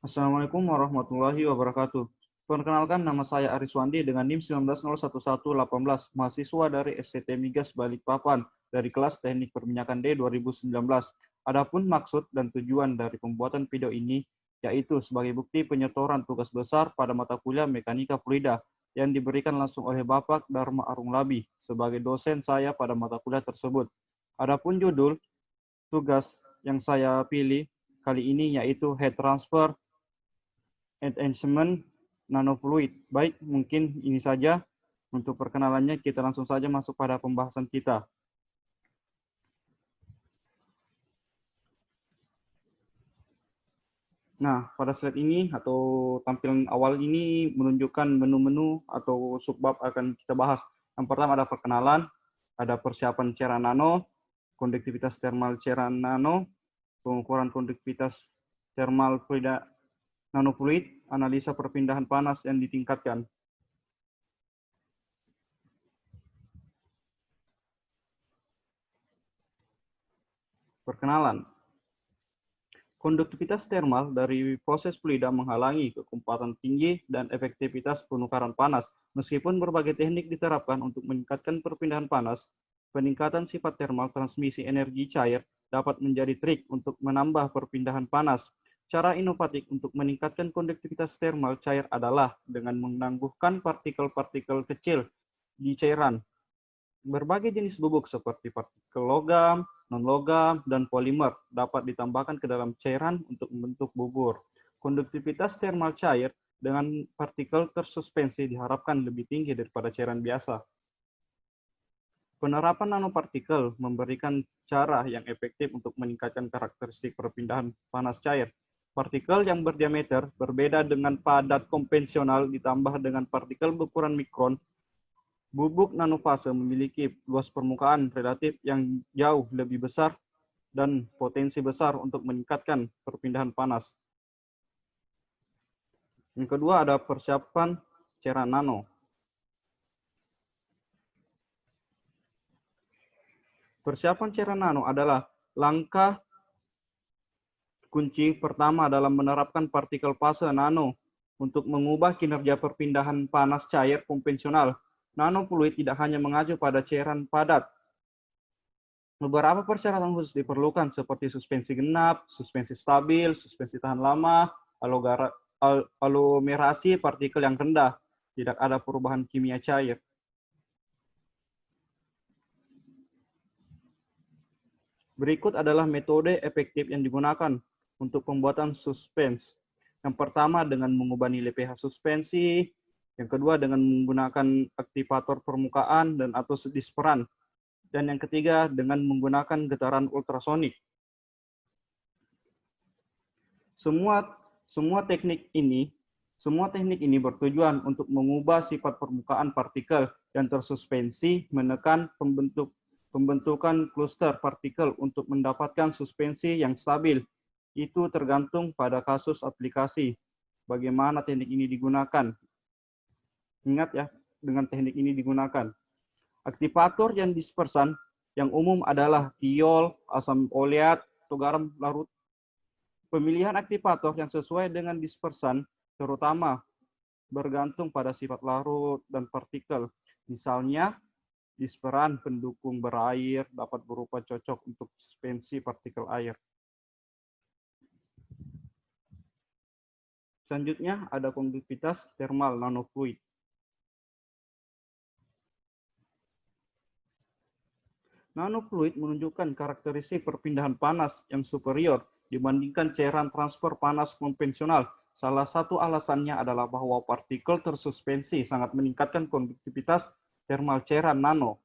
Assalamualaikum warahmatullahi wabarakatuh. Perkenalkan, nama saya Ariswandi dengan NIM 1901118, mahasiswa dari STT Migas Balikpapan dari kelas Teknik Perminyakan D 2019. Adapun maksud dan tujuan dari pembuatan video ini yaitu sebagai bukti penyetoran tugas besar pada mata kuliah Mekanika Fluida yang diberikan langsung oleh Bapak Dharma Arunglabi sebagai dosen saya pada mata kuliah tersebut. Adapun judul tugas yang saya pilih kali ini yaitu Heat Transfer Enhancement Nanofluid. Baik, mungkin ini saja untuk perkenalannya. Kita langsung saja masuk pada pembahasan kita. Nah, pada slide ini atau tampilan awal ini menunjukkan menu-menu atau subbab akan kita bahas. Yang pertama ada perkenalan, ada persiapan cairan nano, konduktivitas termal cairan nano, pengukuran konduktivitas termal fluida nanofluid, analisa perpindahan panas yang ditingkatkan. Perkenalan. Konduktivitas termal dari proses fluida menghalangi kecepatan tinggi dan efektivitas penukaran panas. Meskipun berbagai teknik diterapkan untuk meningkatkan perpindahan panas, peningkatan sifat termal transmisi energi cair dapat menjadi trik untuk menambah perpindahan panas. Cara inovatif untuk meningkatkan konduktivitas termal cair adalah dengan menangguhkan partikel-partikel kecil di cairan. Berbagai jenis bubuk seperti partikel logam, non-logam, dan polimer dapat ditambahkan ke dalam cairan untuk membentuk bubur. Konduktivitas termal cair dengan partikel tersuspensi diharapkan lebih tinggi daripada cairan biasa. Penerapan nanopartikel memberikan cara yang efektif untuk meningkatkan karakteristik perpindahan panas cair. Partikel yang berdiameter berbeda dengan padat konvensional ditambah dengan partikel berukuran mikron. Bubuk nanofase memiliki luas permukaan relatif yang jauh lebih besar dan potensi besar untuk meningkatkan perpindahan panas. Yang kedua ada persiapan cairan nano. Persiapan cairan nano adalah langkah kunci pertama dalam menerapkan partikel fase nano untuk mengubah kinerja perpindahan panas cair konvensional. Nanofluid tidak hanya mengacu pada cairan padat. Beberapa persyaratan khusus diperlukan seperti suspensi genap, suspensi stabil, suspensi tahan lama, aglomerasi partikel yang rendah, tidak ada perubahan kimia cair. Berikut adalah metode efektif yang digunakan untuk pembuatan suspens. Yang pertama dengan mengubah nilai pH suspensi, yang kedua dengan menggunakan aktivator permukaan dan atau disperan, dan yang ketiga dengan menggunakan getaran ultrasonik. Semua teknik ini bertujuan untuk mengubah sifat permukaan partikel yang tersuspensi, menekan pembentukan kluster partikel untuk mendapatkan suspensi yang stabil. Itu tergantung pada kasus aplikasi. Bagaimana teknik ini digunakan? Ingat ya, dengan teknik ini digunakan. Aktivator yang dispersan yang umum adalah tiol, asam oleat, atau garam larut. Pemilihan aktivator yang sesuai dengan dispersan terutama bergantung pada sifat larut dan partikel. Misalnya, disperan pendukung berair dapat berupa cocok untuk suspensi partikel air. Selanjutnya ada konduktivitas termal nanofluid. Nanofluid menunjukkan karakteristik perpindahan panas yang superior dibandingkan cairan transfer panas konvensional. Salah satu alasannya adalah bahwa partikel tersuspensi sangat meningkatkan konduktivitas termal cairan nano.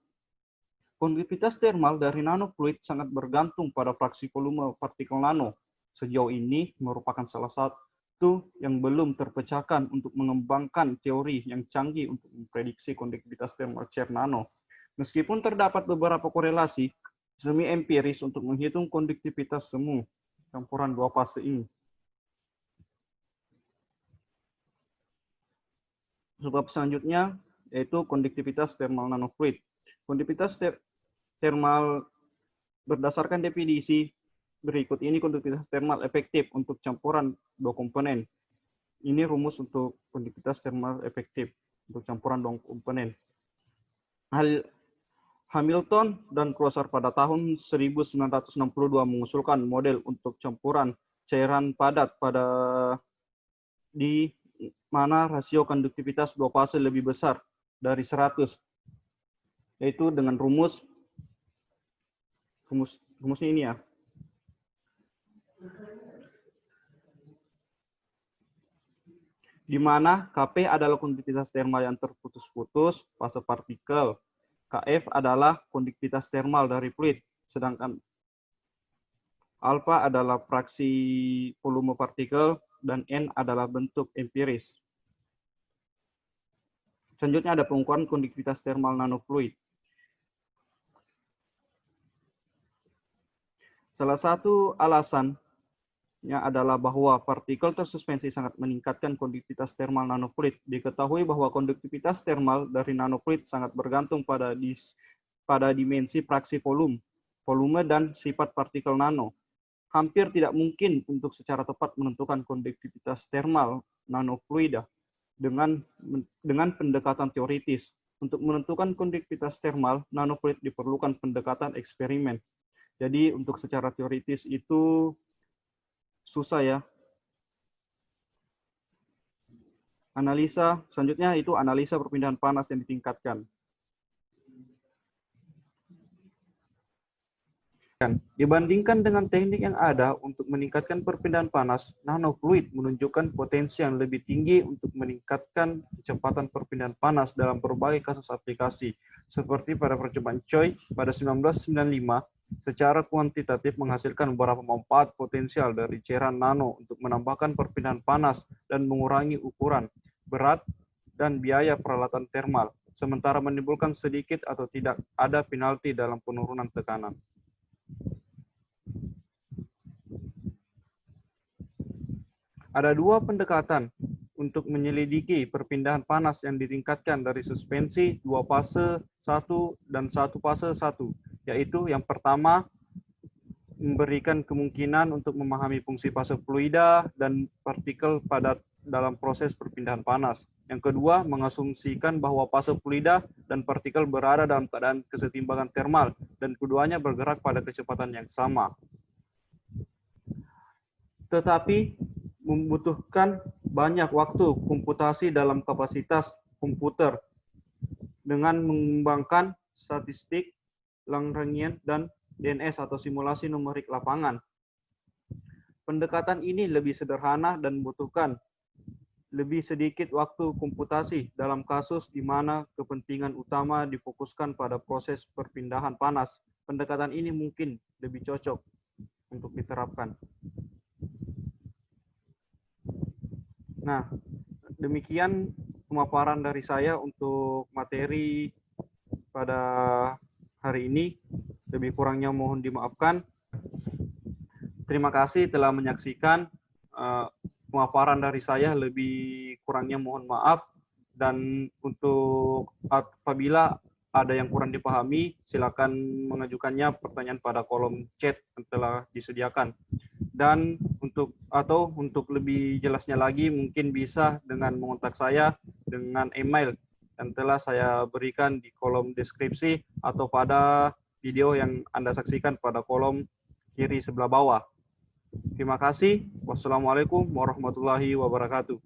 Konduktivitas termal dari nanofluid sangat bergantung pada fraksi volume partikel nano. Sejauh ini merupakan salah satu yang belum terpecahkan untuk mengembangkan teori yang canggih untuk memprediksi konduktivitas termal cair nano. Meskipun terdapat beberapa korelasi semi empiris untuk menghitung konduktivitas semu campuran dua fase ini. Sebab selanjutnya yaitu konduktivitas termal nanofluid. Konduktivitas termal berdasarkan definisi berikut ini konduktivitas termal efektif untuk campuran dua komponen. Ini rumus untuk konduktivitas termal efektif untuk campuran dua komponen. Hamilton dan Crosser pada tahun 1962 mengusulkan model untuk campuran cairan padat di mana rasio konduktivitas dua fase lebih besar dari 100, yaitu dengan rumusnya ini ya. Di mana Kp adalah konduktivitas termal yang terputus-putus fase partikel, Kf adalah konduktivitas termal dari fluid, sedangkan alfa adalah fraksi volume partikel, dan N adalah bentuk empiris. Selanjutnya ada pengukuran konduktivitas termal nanofluid. Salah satu alasannya adalah bahwa partikel tersuspensi sangat meningkatkan konduktivitas termal nanofluid. Diketahui bahwa konduktivitas termal dari nanofluid sangat bergantung pada dimensi fraksi volume dan sifat partikel nano. Hampir tidak mungkin untuk secara tepat menentukan konduktivitas termal nanofluida dengan pendekatan teoritis. Untuk menentukan konduktivitas termal nanofluid diperlukan pendekatan eksperimen. Jadi untuk secara teoritis itu susah ya. Selanjutnya itu analisa perpindahan panas yang ditingkatkan. Dibandingkan dengan teknik yang ada untuk meningkatkan perpindahan panas, nanofluid menunjukkan potensi yang lebih tinggi untuk meningkatkan kecepatan perpindahan panas dalam berbagai kasus aplikasi, seperti pada percobaan Choi pada 1995, secara kuantitatif menghasilkan beberapa manfaat potensial dari cairan nano untuk menambahkan perpindahan panas dan mengurangi ukuran, berat, dan biaya peralatan termal, sementara menimbulkan sedikit atau tidak ada penalti dalam penurunan tekanan. Ada dua pendekatan untuk menyelidiki perpindahan panas yang ditingkatkan dari suspensi 2 fase 1 dan 1 fase 1, yaitu yang pertama memberikan kemungkinan untuk memahami fungsi fase fluida dan partikel padat dalam proses perpindahan panas. Yang kedua, mengasumsikan bahwa fase fluida dan partikel berada dalam keadaan kesetimbangan termal dan keduanya bergerak pada kecepatan yang sama. Tetapi membutuhkan banyak waktu komputasi dalam kapasitas komputer dengan mengembangkan statistik Lagrangian dan DNS atau simulasi numerik lapangan. Pendekatan ini lebih sederhana dan membutuhkan lebih sedikit waktu komputasi dalam kasus di mana kepentingan utama difokuskan pada proses perpindahan panas. Pendekatan ini mungkin lebih cocok untuk diterapkan. Nah, demikian pemaparan dari saya untuk materi pada hari ini. Lebih kurangnya mohon dimaafkan. Terima kasih telah menyaksikan pemaparan dari saya. Lebih kurangnya mohon maaf. Dan untuk apabila ada yang kurang dipahami, silakan mengajukannya pertanyaan pada kolom chat yang telah disediakan. Dan untuk lebih jelasnya lagi mungkin bisa dengan mengontak saya dengan email yang telah saya berikan di kolom deskripsi atau pada video yang Anda saksikan pada kolom kiri sebelah bawah. Terima kasih. Wassalamualaikum warahmatullahi wabarakatuh.